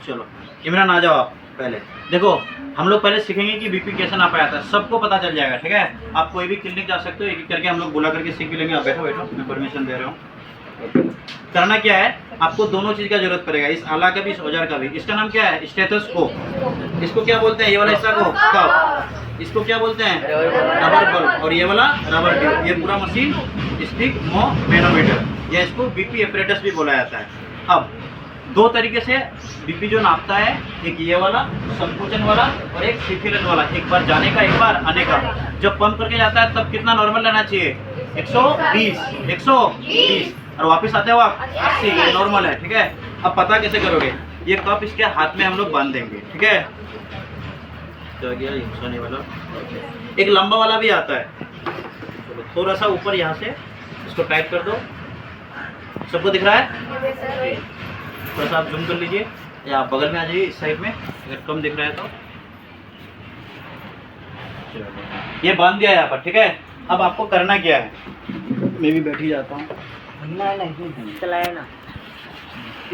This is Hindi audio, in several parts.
चलो इमरान आ जाओ आप पहले। देखो हम लोग पहले सीखेंगे कि बीपी कैसे नापा जाता है, सबको पता चल जाएगा, ठीक है। आप कोई भी क्लिनिक जा सकते हो, एक एक करके हम लोग बुला करके सीख भी लेंगे। आप बैठो बैठो, मैं परमिशन दे रहा हूँ। करना क्या है, आपको दोनों चीज़ का जरूरत पड़ेगा, इस आला का भी इस औजार का भी। इसका नाम क्या है, स्टेथोस्कोप। इसको क्या बोलते हैं, ये वाला हिस्सा को कप, इसको क्या बोलते हैं, रबर बल्ब, और ये वाला रबर ट्यूब। ये पूरा मशीन स्टिक मो मैनोमीटर, या इसको बीपी एपरेटस भी बोला जाता है। अब दो तरीके से बीपी जो नापता है, एक ये वाला संकुचन वाला और एक शिथिलन वाला, एक बार जाने का एक बार आने का। जब पंप करके जाता है तब कितना नॉर्मल रहना चाहिए, 120 120, और वापस आते हो आप 80, ये नॉर्मल है, ठीक है। अब पता कैसे करोगे, ये कप इसके हाथ में हम लोग बांध देंगे, ठीक है। तो गया ये सोने वाला, एक लंबा वाला भी आता है, थोड़ा सा ऊपर यहाँ से इसको टाइट कर दो। सबको दिख रहा है, थोड़ा सा आप जूम कर लीजिए, या आप बगल में आ जाइए इस साइड में, अगर कम दिख रहा है तो। ये बांध दिया यहाँ पर, ठीक है। अब आपको करना क्या है, मैं भी बैठ ही जाता हूँ। नहीं चलाए ना,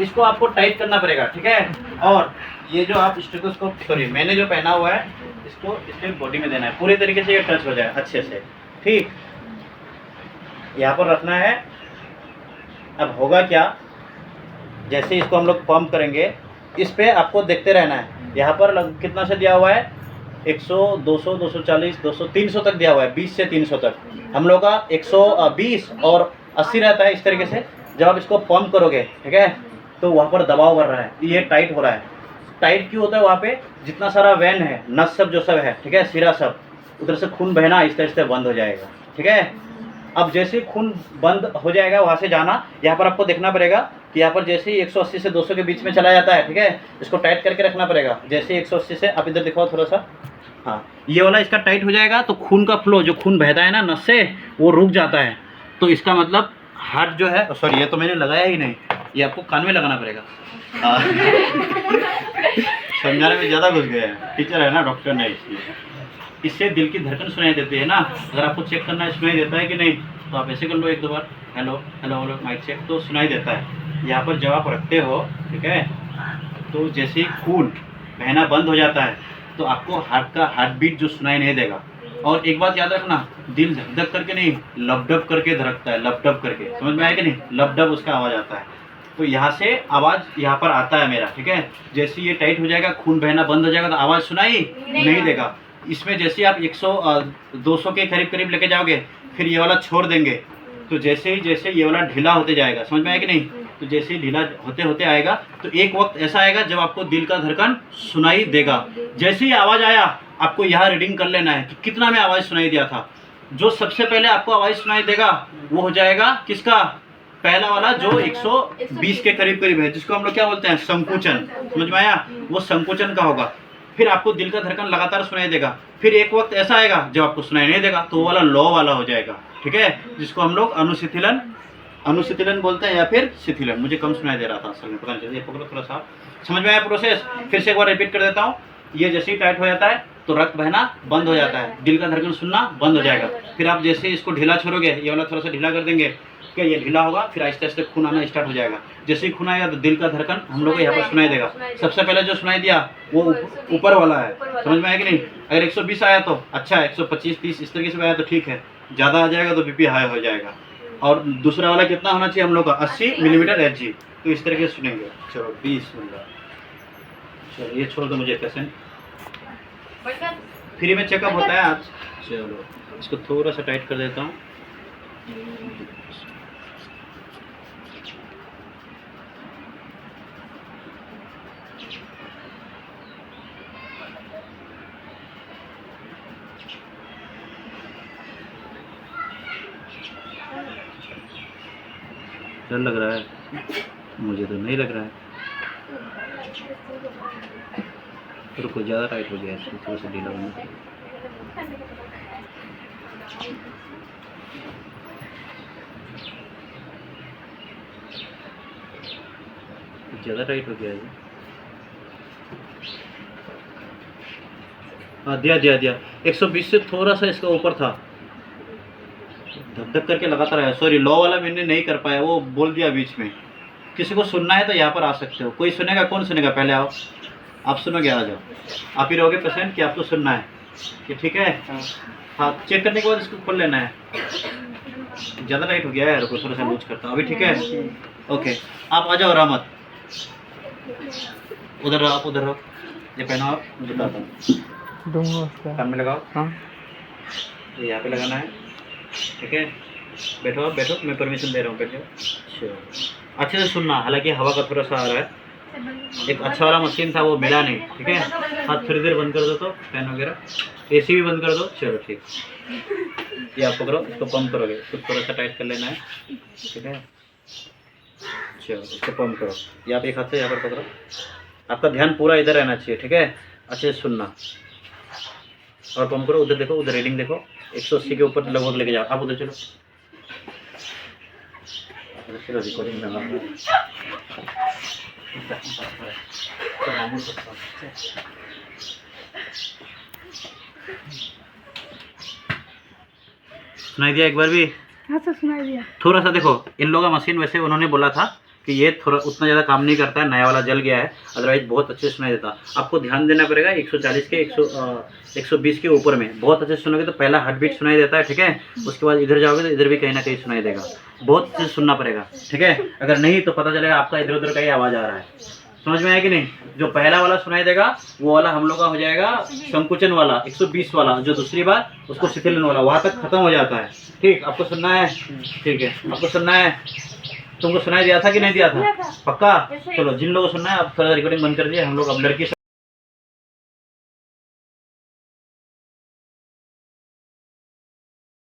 इसको आपको टाइट करना पड़ेगा, ठीक है। और ये जो आप स्टेथोस्कोप, सॉरी मैंने जो पहना हुआ है, इसको इसके बॉडी में देना है, पूरे तरीके से ये टच हो जाए अच्छे से, ठीक। यहाँ पर रखना है। अब होगा क्या, जैसे इसको हम लोग पंप करेंगे, इस पे आपको देखते रहना है। यहाँ पर कितना से दिया हुआ है, 100 200 240 200 300 तक दिया हुआ है, 20 से 300 तक। हम लोग का 120 और 80 रहता है। इस तरीके से जब आप इसको पंप करोगे, ठीक है, तो वहाँ पर दबाव बढ़ रहा है, ये टाइट हो रहा है। टाइट क्यों होता है, वहाँ पे जितना सारा वैन है, नस सब जो सब है, ठीक है, सिरा सब, उधर से खून बहना इस तरह से बंद हो जाएगा, ठीक है। अब जैसे खून बंद हो जाएगा, वहाँ से जाना, यहाँ पर आपको देखना पड़ेगा कि यहाँ पर जैसे ही 180 से 200 के बीच में चला जाता है, ठीक है, इसको टाइट करके रखना पड़ेगा। जैसे 180 से, आप इधर दिखाओ थोड़ा सा, हाँ, ये वाला इसका टाइट हो जाएगा, तो खून का फ्लो, जो खून बहता है ना नस से, वो रुक जाता है। तो इसका मतलब हार्ट जो है, सॉरी ये तो मैंने लगाया ही नहीं, ये आपको कान में लगाना पड़ेगा। समझाने में ज़्यादा घुस गया है, टीचर है ना, डॉक्टर ने, इसलिए। इससे दिल की धड़कन सुनाई देती है ना। अगर आपको चेक करना है सुनाई देता है कि नहीं, तो आप ऐसे कर लो एक दो बार, hello hello hello mike check, तो सुनाई देता है। यहाँ पर जब आप रखते हो, ठीक है, तो जैसे ही खून बहना बंद हो जाता है, तो आपको हार्ट का हार्ट बीट जो सुनाई नहीं देगा। और एक बात याद रखना, दिल धक धक करके नहीं, लपडप करके धड़कता है, लपडप करके, समझ में आया कि नहीं, लपडप उसका आवाज़ आता है। तो यहाँ से आवाज़ यहाँ पर आता है मेरा, ठीक है। जैसे ये टाइट हो जाएगा, खून बहना बंद हो जाएगा, तो आवाज़ सुनाई नहीं देगा। इसमें जैसे आप 100-200 के करीब करीब लेके जाओगे, फिर ये वाला छोड़ देंगे, तो जैसे ये वाला ढीला होते जाएगा, समझ में आया कि नहीं। तो जैसे ही ढीला होते होते आएगा, तो एक वक्त ऐसा आएगा जब आपको दिल का धड़कन सुनाई देगा। जैसे ही आवाज़ आया, आपको यहाँ रीडिंग कर लेना है कि कितना में आवाज़ सुनाई दिया था। जो सबसे पहले आपको आवाज़ सुनाई देगा, वो हो जाएगा किसका, पहला वाला जो 120 के करीब करीब है, जिसको हम लोग क्या बोलते हैं, संकुचन। समझ में आया, वो संकुचन का होगा। फिर आपको दिल का धड़कन लगातार सुनाई देगा। फिर एक वक्त ऐसा आएगा जब आपको सुनाई नहीं देगा, तो वो वाला लो वाला हो जाएगा, ठीक है, जिसको हम लोग अनुशिथिलन बोलते हैं, या फिर शिथिलन। मुझे कम सुनाई दे रहा था असल में, पता नहीं, ये पकड़ो थोड़ा सा। समझ में आया प्रोसेस, फिर से एक बार रिपीट कर देता हूँ। ये जैसे ही टाइट हो जाता है, तो रक्त बहना बंद हो जाता है, दिल का धड़कन सुनना बंद हो जाएगा। फिर आप जैसे इसको ढीला छोड़ोगे, ये वाला थोड़ा सा ढीला कर देंगे, क्या ये ढीला होगा, फिर आहिस्ते आहिस्ते खून आना स्टार्ट हो जाएगा। जैसे ही खून आएगा, तो दिल का धड़कन हम लोग को यहाँ पर सुनाई देगा। सबसे पहले जो सुनाई दिया वो ऊपर वाला है, समझ में आया कि नहीं। अगर 120 आया तो अच्छा है, 125 30 इस तरीके से आया तो ठीक है, ज़्यादा आ जाएगा तो बीपी हाई हो जाएगा। और दूसरा वाला कितना होना चाहिए हम लोग का, 80 मिलीमीटर Hg। तो इस तरीके से सुनेंगे। चलो 20 मिनट, चलो ये छोड़ दो मुझे पेशेंट, फ्री में चेकअप होता है आज। चलो इसको थोड़ा सा टाइट कर देता हूँ। डर लग रहा है, मुझे तो नहीं लग रहा है। रुको, ज़्यादा टाइट हो गया, इसको थोड़ा सा ढीला होना चाहिए। ज़्यादा टाइट हो गया है। हाँ दिया 120 से थोड़ा सा इसका ऊपर था, धक धक करके लगातार है। सॉरी, लो वाला मैंने नहीं कर पाया, वो बोल दिया बीच में। किसी को सुनना है तो यहाँ पर आ सकते हो। कोई सुनेगा, कौन सुनेगा? पहले आओ, आप सुनोगे, आ जाओ। आप ही रहोगे पेशेंट कि आपको सुनना है? कि ठीक है। हाँ, चेक करने के बाद इसको खोल लेना है। ज़्यादा टाइट हो गया है, रुको थोड़ा सा लूज करता हूँ। अभी ठीक है? ओके, आप आ जाओ रहमत। उधर रहो आप, उधर रहो। ये पहनो आप, मैं बताता हूँ। दूंगा उसका। कान में लगाओ। हाँ। ये यहाँ पे लगाना है, ठीक है? बैठो आप, बैठो, मैं परमिशन दे रहा हूँ, बैठो। अच्छा, अच्छे से सुनना, हालांकि हवा का थोड़ा सा आ रहा है। एक अच्छा वाला मशीन था, वो मिला नहीं, ठीक है? हाथ थोड़ी देर बंद कर दो तो, फैन वगैरह। एसी भी बंद कर दो। चलो ठीक। ये आप पकड़ो, इसको पंप करोगे, इसको थोड़ा सा टाइट कर लेना है, ठीक है? चलो इसको पंप करो। ये आप एक हाथ से यहाँ पर पकड़ो। आपका ध्यान पूरा इधर रहना चाहिए, ठीक है? अच्छे से सुनना और पंप करो। उधर देखो, उधर रीडिंग देखो, 180 के ऊपर लगभग लेके जाओ। आप उधर चलो, चलो रिकॉर्डिंग में सुनाई दिया एक बार भी? हाँ सर, सुनाई दिया। थोड़ा सा देखो, इन लोगों का मशीन वैसे उन्होंने बोला था कि ये थोड़ा उतना ज़्यादा काम नहीं करता है, नया वाला जल गया है, अदरवाइज बहुत अच्छे से सुनाई देता। आपको ध्यान देना पड़ेगा 140 के 120 के ऊपर में। बहुत अच्छे से सुनोगे तो पहला हार्ट बीट सुनाई देता है, ठीक है? उसके बाद इधर जाओगे तो इधर भी कहीं ना कहीं सुनाई देगा। बहुत अच्छे से सुनना पड़ेगा, ठीक है? अगर नहीं तो पता चलेगा आपका इधर उधर का ही आवाज़ आ रहा है। समझ में आया कि नहीं? जो पहला वाला सुनाई देगा वो वाला हम लोग का हो जाएगा संकुचन वाला, 120 वाला। जो दूसरी बार उसको शिथिलन वाला, वहाँ तक खत्म हो जाता है। ठीक, आपको सुनना है? ठीक है, आपको सुनना है? तुमको सुनाई दिया था कि नहीं दिया था? पक्का? चलो, जिन लोगों को सुनना है आप थोड़ा रिकॉर्डिंग बंद कर दिए। हम लोग अब लड़की